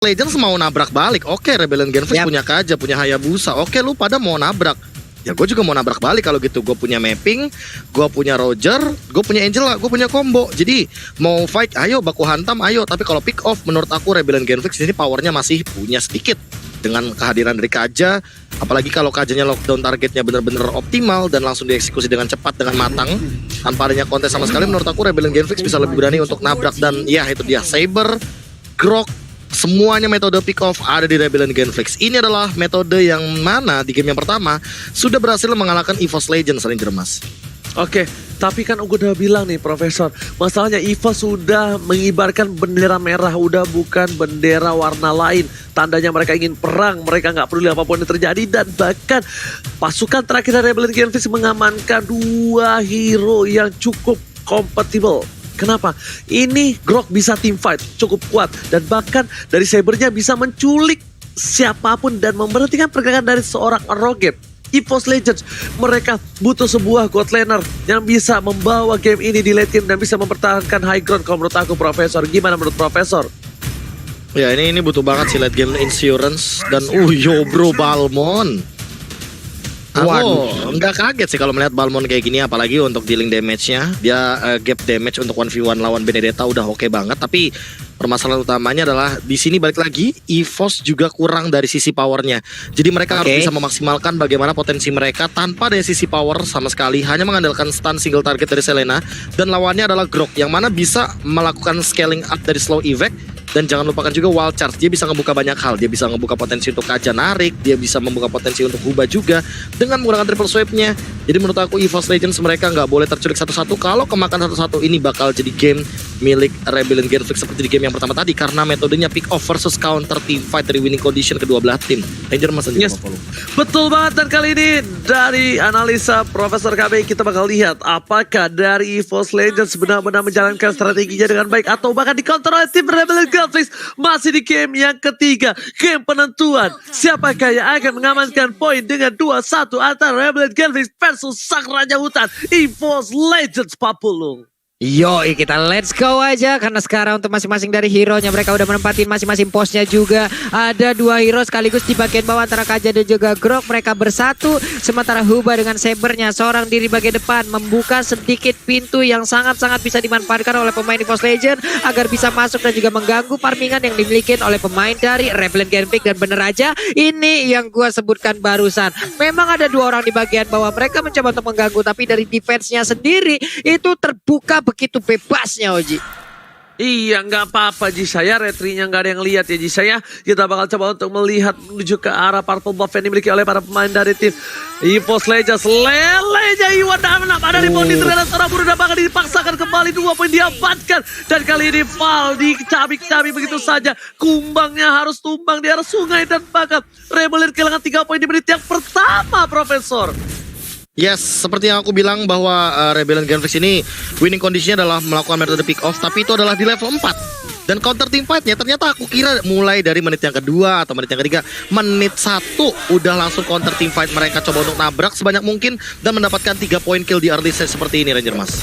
Legends mau nabrak balik. Oke, Rebellion Genfix punya Kaja, punya Hayabusa. Oke, lu pada mau nabrak. Ya gue juga mau nabrak balik kalau gitu. Gue punya mapping, gue punya Roger, gue punya Angela, gue punya combo. Jadi mau fight, ayo baku hantam, ayo. Tapi kalau pick off, menurut aku Rebellion Genfix ini powernya masih punya sedikit. Dengan kehadiran dari Kaja, apalagi kalau Kajanya lockdown targetnya bener-bener optimal dan langsung dieksekusi dengan cepat, dengan matang, tanpa adanya kontes sama sekali, menurut aku Rebellion Genfix bisa lebih berani untuk nabrak. Dan ya itu dia, Saber, Grok, semuanya metode pick off ada di Rebellion Genfix. Ini adalah metode yang mana di game yang pertama sudah berhasil mengalahkan EVOS Legends, Ranger Mas. Oke, tapi kan gue udah bilang nih Profesor, masalahnya EVOS sudah mengibarkan bendera merah, udah bukan bendera warna lain. Tandanya mereka ingin perang, mereka nggak peduli apapun yang terjadi. Dan bahkan pasukan terakhir dari Rebellion Genfix mengamankan 2 hero yang cukup kompatibel. Kenapa? Ini Grok bisa team fight, cukup kuat. Dan bahkan dari Sabernya bisa menculik siapapun dan memberhentikan pergerakan dari seorang Roget. EVOS Legends, mereka butuh sebuah God Laner yang bisa membawa game ini di late game dan bisa mempertahankan high ground. Kalau menurut aku Profesor, gimana menurut Profesor? Ya ini butuh banget sih late game insurance. Dan yo bro, Balmond. Aku nggak kaget sih kalau melihat Balmond kayak gini, apalagi untuk dealing damage-nya. Dia gap damage untuk 1v1 lawan Benedetta udah oke banget. Tapi permasalahan utamanya adalah di sini balik lagi EVOS juga kurang dari sisi powernya. Jadi mereka harus bisa memaksimalkan bagaimana potensi mereka tanpa dari sisi power sama sekali, hanya mengandalkan stun single target dari Selena. Dan lawannya adalah Grok yang mana bisa melakukan scaling up dari slow evac. Dan jangan lupakan juga wild charge, dia bisa ngebuka banyak hal. Dia bisa ngebuka potensi untuk Kaja narik, dia bisa membuka potensi untuk Huba juga dengan menggunakan triple swipe-nya. Jadi menurut aku EVOS Legends mereka nggak boleh terculik satu-satu. Kalau kemakan satu-satu ini bakal jadi game milik Rebellion Genfix seperti di game yang pertama tadi, karena metodenya pick off versus counter team fight dari winning condition kedua belah tim. Ranger Mas aja. Betul banget, dan kali ini dari analisa Profesor KB kita bakal lihat apakah dari EVOS Legends benar-benar menjalankan strateginya dengan baik atau bahkan di counter oleh tim Rebellion Genfix. Masih di game yang ketiga, game penentuan siapakah yang akan mengamankan poin dengan 2-1 antara Rebellion Genfix versus Sang Raja Hutan EVOS Legends Papulung. Yoi, kita let's go aja. Karena sekarang untuk masing-masing dari hero-nya mereka udah menempatin masing-masing posnya juga. Ada 2 hero sekaligus di bagian bawah antara Kaja dan juga Grok. Mereka bersatu. Sementara Huba dengan Sabernya seorang diri bagian depan membuka sedikit pintu yang sangat-sangat bisa dimanfaatkan oleh pemain EVOS Legends agar bisa masuk dan juga mengganggu farmingan yang dimiliki oleh pemain dari Rebellion Genfix. Dan bener aja ini yang gua sebutkan barusan. Memang ada 2 orang di bagian bawah. Mereka mencoba untuk mengganggu, tapi dari defense-nya sendiri itu terbuka begitu bebasnya, Oji. Iya, nggak apa-apa Jisaya, retrinya nggak ada yang lihat ya Jisaya. Kita bakal coba untuk melihat menuju ke arah purple buff yang dimiliki oleh para pemain dari tim EVOS Legends. Lelenya Iwan Damnap ada di body ternyata seorang buruh bakal dipaksakan kembali, 2 poin diamankan. Dan kali ini Val dicabik-cabik begitu saja. Kumbangnya harus tumbang di arah sungai dan bakal Rebellion kehilangan 3 poin di menit yang pertama, Profesor. Yes, seperti yang aku bilang bahwa Rebellion Genfix ini winning conditionnya adalah melakukan metode pick off, tapi itu adalah di level 4. Dan counter team fight-nya ternyata aku kira mulai dari menit yang kedua atau menit yang ketiga, menit 1 udah langsung counter team fight, mereka coba untuk nabrak sebanyak mungkin dan mendapatkan 3 poin kill di early stage seperti ini, Ranger Mas.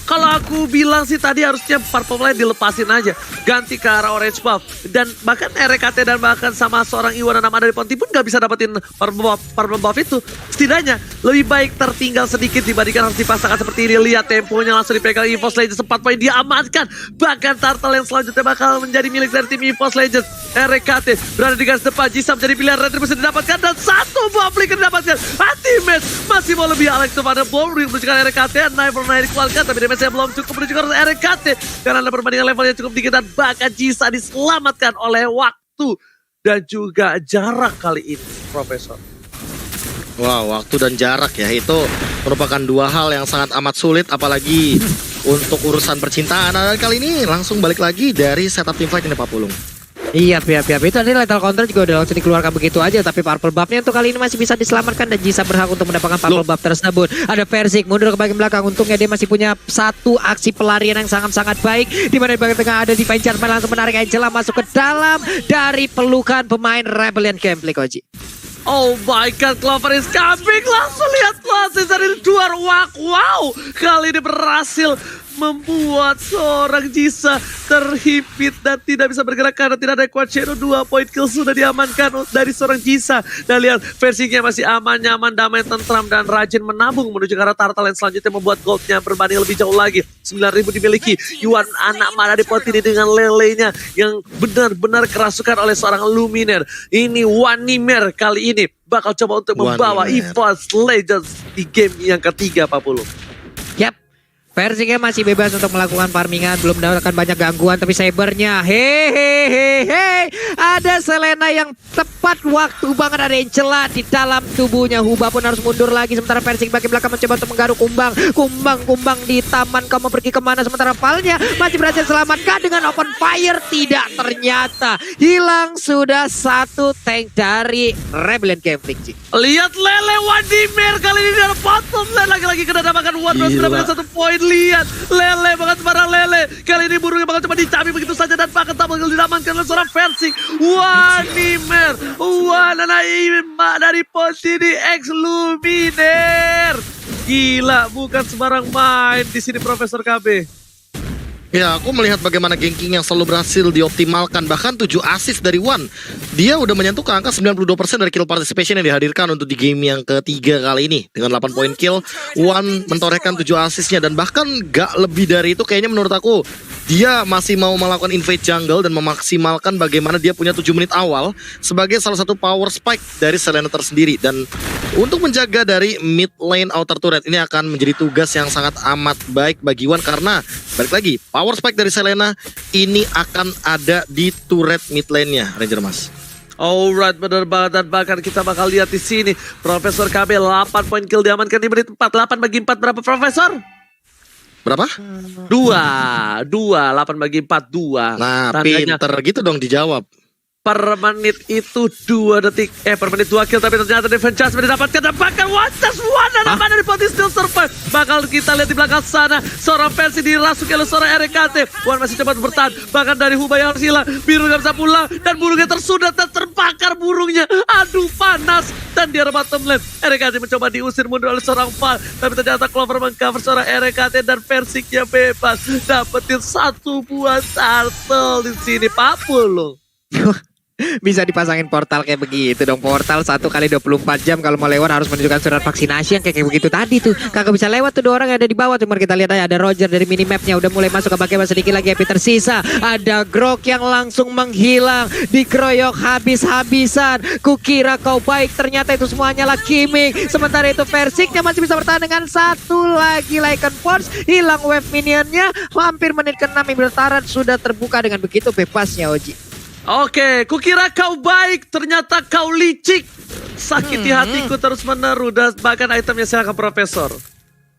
Kalau aku bilang sih tadi harusnya purple line dilepasin aja, ganti ke arah orange buff. Dan bahkan RKT dan bahkan sama seorang Iwan Nama dari Ponti pun gak bisa dapetin purple buff itu. Setidaknya lebih baik tertinggal sedikit dibandingkan harus dipasangkan seperti ini. Lihat temponya langsung dipegang EVOS Legends, 4 poin diamankan. Bahkan Turtle yang selanjutnya bakal menjadi milik dari tim EVOS Legends. RKT berada di garis depan, Jisam menjadi pilihan retribusi didapatkan dan 1 buah flicker didapatkan. Ultimate masih mau lebih alek kepada bom menunjukkan RKT. Knife dikeluarkan tapi damage belum cukup menunjukkan RKT karena ada perbandingan levelnya cukup tinggi dan bahkan Jisa diselamatkan oleh waktu dan juga jarak kali ini, Profesor. Wow, waktu dan jarak ya, itu merupakan 2 hal yang sangat amat sulit apalagi untuk urusan percintaan. Dan kali ini langsung balik lagi dari setup team fight ini Papulung. Iya, pihak-pihak itu tadi lethal counter juga udah langsung dikeluarkan begitu aja. Tapi purple buffnya untuk kali ini masih bisa diselamatkan dan Jisa berhak untuk mendapatkan purple buff tersebut. Ada Persik mundur ke bagian belakang. Untungnya dia masih punya 1 aksi pelarian yang sangat-sangat baik. Di mana di bagian tengah ada Divine Charm langsung menarik Angela masuk ke dalam dari pelukan pemain Rebellion Genfix, Oji. Oh my god, Clover is coming. Langsung lihat asis dari luar. Wow, kali ini berhasil membuat seorang Jisa terhimpit dan tidak bisa bergerak karena tidak ada Quad Shadow. 2 point kill sudah diamankan dari seorang Jisa. Dan lihat versinya masih aman, nyaman, damai, tentram dan rajin menabung menuju ke arah turtle yang selanjutnya membuat goldnya berbanding lebih jauh lagi. 9.000 dimiliki Yuan anak mana di pot ini dengan lelenya yang benar-benar kerasukan oleh seorang Luminer. Ini Wanimer kali ini bakal coba untuk membawa EVOS Legends di game yang ketiga, Pak Pulu. Yap. Versinya masih bebas untuk melakukan farmingan, belum mendapatkan banyak gangguan, tapi Sabernya hehehe, ada Selena yang tepat waktu banget, ada Angela di dalam tubuhnya. Huba pun harus mundur lagi, sementara Persik bagian belakang mencoba untuk menggaruk Kumbang di taman. Kamu pergi kemana? Sementara Palnya masih berhasil selamatkan dengan open fire, tidak, ternyata hilang sudah satu tank dari Rebellion Gambling. Lihat Lele Wadimer kali ini dari bottom lane, lagi-lagi kena dapatkan one mendapatkan 1 poin. Lihat Lele banget sembarang Lele. Kali ini burungnya bakal coba dicami begitu saja dan bakal tampil didamankan oleh seorang Persik. Wanimer, Wananaima dari posisi X Luminer. Gila, bukan sembarang main di sini Profesor KB. Ya, aku melihat bagaimana Genking yang selalu berhasil dioptimalkan. Bahkan 7 assist dari Wan. Dia udah menyentuh ke angka 92% dari kill participation yang dihadirkan untuk di game yang ketiga kali ini. Dengan 8 poin kill, Wan mentorehkan 7 assistnya. Dan bahkan gak lebih dari itu, kayaknya menurut aku dia masih mau melakukan invade jungle dan memaksimalkan bagaimana dia punya 7 menit awal sebagai salah satu power spike dari Selena tersendiri. Dan untuk menjaga dari mid lane outer turret ini akan menjadi tugas yang sangat amat baik bagi Wan, karena balik lagi, power spike dari Selena ini akan ada di turret mid lane-nya, Ranger Mas. Alright, benar banget, dan bahkan kita bakal lihat di sini Profesor KB 8 poin kill diamankan di menit 4. 8 bagi 4 berapa Profesor? Berapa? 2, 8 bagi 4, 2. Nah, Tandanya pinter gitu dong dijawab. per menit itu 2 detik. Per menit 2 kill, tapi ternyata defense chance mendapatkan dan bahkan one touch one dan mana di poti still survive. Bakal kita lihat di belakang sana seorang versi dirasuki oleh seorang RKT. Wan masih cepat bertahan, bahkan dari Huba yang harus hilang. Biru gak bisa pulang dan burungnya tersudat dan terbakar burungnya. Aduh panas, dan di arah bottom lane RKT mencoba diusir mundur oleh seorang Val, tapi ternyata Clover mengcover seorang RKT dan Persiknya bebas. Dapetin 1 buah turtle di sini Pak Pulung. Bisa dipasangin portal kayak begitu dong. Portal 1 kali 24 jam. Kalau mau lewat harus menunjukkan surat vaksinasi yang kayak begitu tadi tuh. Kagak bisa lewat tuh 2 orang yang ada di bawah. Cuma kita lihat aja ada Roger dari minimapnya udah mulai masuk ke bagian sedikit lagi. Happy tersisa. Ada Grok yang langsung menghilang, dikeroyok habis-habisan. Kukira kau baik, ternyata itu semuanya lah Kiming. Sementara itu Persiknya masih bisa bertahan dengan 1 lagi Lycan Force. Hilang wave minionnya. Hampir menit ke-6 Ibertaran sudah terbuka dengan begitu bebasnya Oji. Oke, kukira kau baik, ternyata kau licik. Sakiti hatiku terus menerus, dan bahkan itemnya silakan Profesor.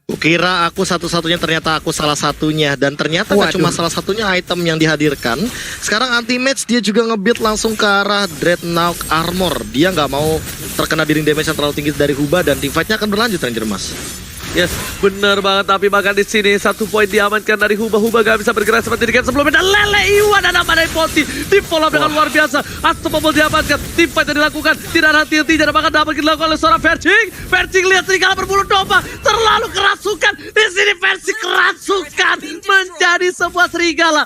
Kukira aku satu-satunya, ternyata aku salah satunya. Dan ternyata gak cuma salah satunya item yang dihadirkan. Sekarang anti-match dia juga nge-build langsung ke arah Dreadnought Armor. Dia gak mau terkena dealing damage yang terlalu tinggi dari Huba, dan teamfightnya akan berlanjut Ranger Mas. Yes, benar banget, tapi bahkan di sini 1 poin diamankan dari Huba. Huba gak bisa bergerak seperti di game sebelumnya, dan Lele Iwan dan Amadai Poti di follow dengan luar biasa. Unstoppable diamankan, tim fight yang dilakukan tidak ada henti-hentinya, dan bahkan dapat dilakukan oleh seorang Vercing. Vercing lihat serigala berbulu domba, terlalu kerasukan. Di sini Vercing kerasukan menjadi sebuah serigala.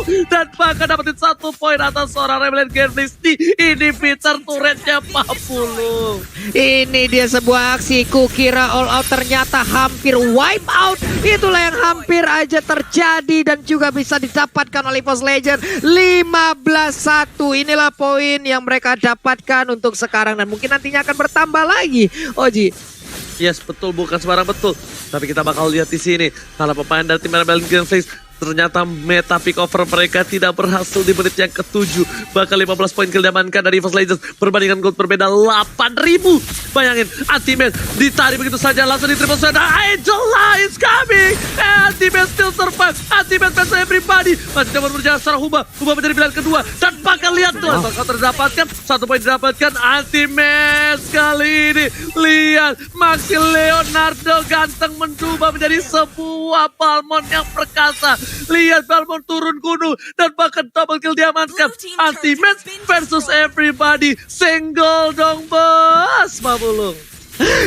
Dan bahkan dapetin 1 poin atas seorang Rebellion Gambling di inhibitor turretnya 40. Ini dia sebuah aksi kukira all out, ternyata hampir wipe out. Itulah yang hampir aja terjadi dan juga bisa didapatkan oleh EVOS Legends. 15-1, inilah poin yang mereka dapatkan untuk sekarang dan mungkin nantinya akan bertambah lagi Oji. Yes, betul, bukan sembarang betul. Tapi kita bakal lihat di sini kalau pemain dari tim Rebellion Gambling ternyata meta pick over mereka tidak berhasil di menit yang ke-7. Bahkan 15 poin kill diamankan dari EVOS Legends berbandingkan gold berbeda 8.000. Bayangin, Anti-Man ditarik begitu saja langsung di triple sweat. Angela is coming. Anti-Man still survive. Anti-Man best everybody. Masih dapat berjalan secara Huba. Huba menjadi pilihan kedua. Dan bahkan lihat tuh, bakal terdapatkan 1 poin didapatkan Anti-Man kali ini. Lihat, Maxi Leonardo ganteng mencoba menjadi sebuah Balmond yang perkasa. Lihat Balmond turun gunung dan bahkan double kill diamankan. Anti-Man versus everybody. Single dong bos, Mabulung.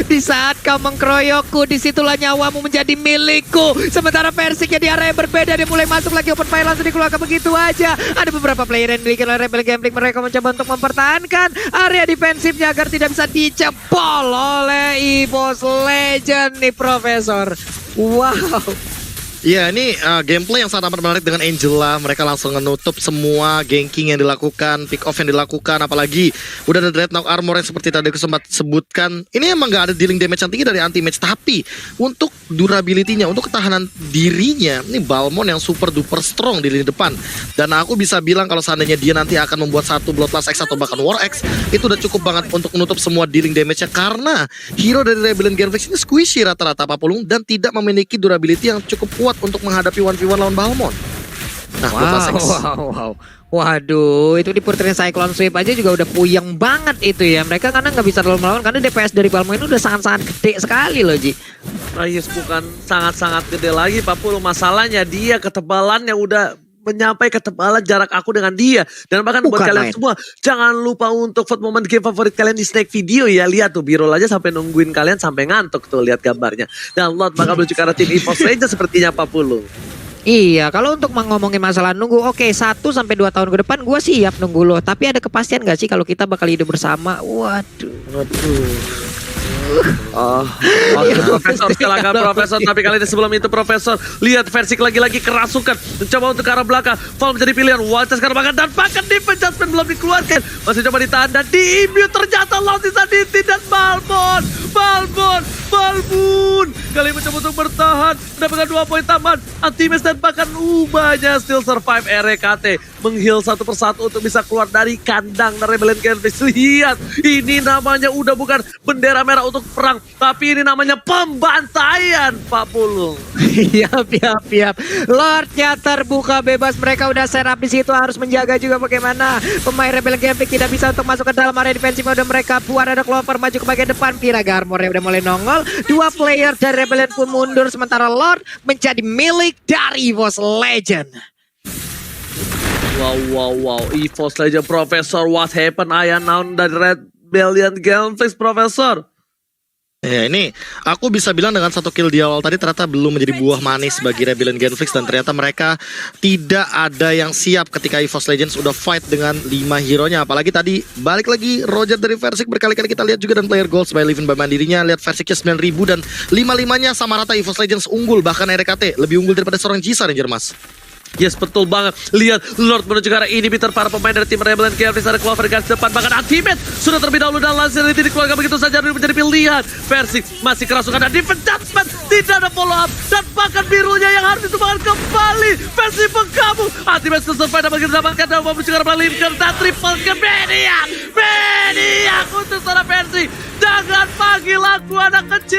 Di saat kau mengkeroyokku, disitulah nyawamu menjadi milikku. Sementara Persik di area yang berbeda, dia mulai masuk lagi open fire, langsung dikeluarkan begitu aja. Ada beberapa player yang dimiliki oleh Rebel Gambling, mereka mencoba untuk mempertahankan area defensifnya agar tidak bisa dicepol oleh EVOS Legend nih Profesor. Wow. Ya ini gameplay yang sangat amat menarik dengan Angela. Mereka langsung menutup semua ganking yang dilakukan, pick off yang dilakukan. Apalagi udah ada Dreadnought Armor yang seperti tadi aku sempat sebutkan. Ini emang gak ada dealing damage yang tinggi dari anti-match. Tapi untuk durability-nya, untuk ketahanan dirinya, ini Balmon yang super duper strong di lini depan. Dan aku bisa bilang kalau seandainya dia nanti akan membuat satu Bloodlust X atau bahkan War X, itu udah cukup banget untuk menutup semua dealing damage-nya. Karena hero dari Rebellion Genflix ini squishy rata-rata Papulung dan tidak memiliki durability yang cukup kuat untuk menghadapi 1v1 lawan Balmon. Nah, Wow. Waduh, itu di Purtrin Cyclone Sweep aja juga udah puyeng banget itu ya. Mereka karena nggak bisa terlalu melawan karena DPS dari Balmon itu udah sangat-sangat gede sekali loh, Ji. Yes, bukan sangat-sangat gede lagi Pak Pulu. Masalahnya dia ketebalannya udah menyampai ketebalan jarak aku dengan dia. Dan bahkan buat Bukan kalian main. semua, jangan lupa untuk vote momen game favorit kalian di Snake Video ya. Lihat tuh, Birol aja sampai nungguin kalian sampai ngantuk tuh, lihat gambarnya. Dan Lord bakal menuju ke arah tim EVOS Legends sepertinya Pak Pulu. Iya, kalau untuk ngomongin masalah nunggu, oke 1 sampai 2 tahun ke depan gue siap nunggu lo. Tapi ada kepastian gak sih kalau kita bakal hidup bersama? Waduh. Oke, Profesor silakan Profesor. Tapi kali ini sebelum itu Profesor, lihat Versik lagi-lagi kerasukan, mencoba untuk ke arah belakang. Fall menjadi pilihan, Walter sekarang bahkan dan bahkan defense adjustment belum dikeluarkan, masih coba ditahan dan di-immute. Ternyata Lost Saditi dan Balmon kali mencoba untuk bertahan, mendapatkan 2 poin tambahan. Anti-match dan bahkan ubahnya still survive. RKT mengheal satu persatu untuk bisa keluar dari kandang Rebellion Genflix. Lihat, ini namanya udah bukan bendera merah untuk perang, tapi ini namanya pembantaian Pak Pulung. Yap. Lordnya terbuka bebas, mereka udah setup di situ, harus menjaga juga bagaimana pemain Rebel Gambling tidak bisa untuk masuk ke dalam area defensif. Udah mereka buat ada Clover maju ke bagian depan, Piraga Armor udah mulai nongol. 2 player dari Rebellion pun mundur, sementara Lord menjadi milik dari EVOS Legend. Wow. EVOS Legend Profesor, what happened? I announced dari Rebellion Genflix Profesor. Ya ini aku bisa bilang dengan 1 kill di awal tadi ternyata belum menjadi buah manis bagi Rebellion Genflix. Dan ternyata mereka tidak ada yang siap ketika EVOS Legends udah fight dengan 5 hero-nya. Apalagi tadi balik lagi Roger dari Versik, berkali-kali kita lihat juga, dan player goals by Living by Mandirinya. Lihat Versiknya 9.000 dan 5-5-nya sama rata EVOS Legends unggul. Bahkan RKT lebih unggul daripada seorang Jisa Ranger Mas. Yes, betul banget. Lihat, Lord menuju ke arah inhibitor para pemain dari tim Rebellion Genflix. Ada Clover di garis depan, bahkan Ultimate sudah terlebih dahulu dan langsung ini dikeluarkan begitu saja menjadi pilihan. Versik masih kerasukan dan defense judgment, tidak ada follow up, dan bahkan birunya yang harus ditumbangkan kembali. Versik penggabung, Ultimate selesai dan begitu dapatkan dan menuju ke arah Limker dan triple ke Beniak untuk seorang Versik. Jangan panggil aku anak kecil.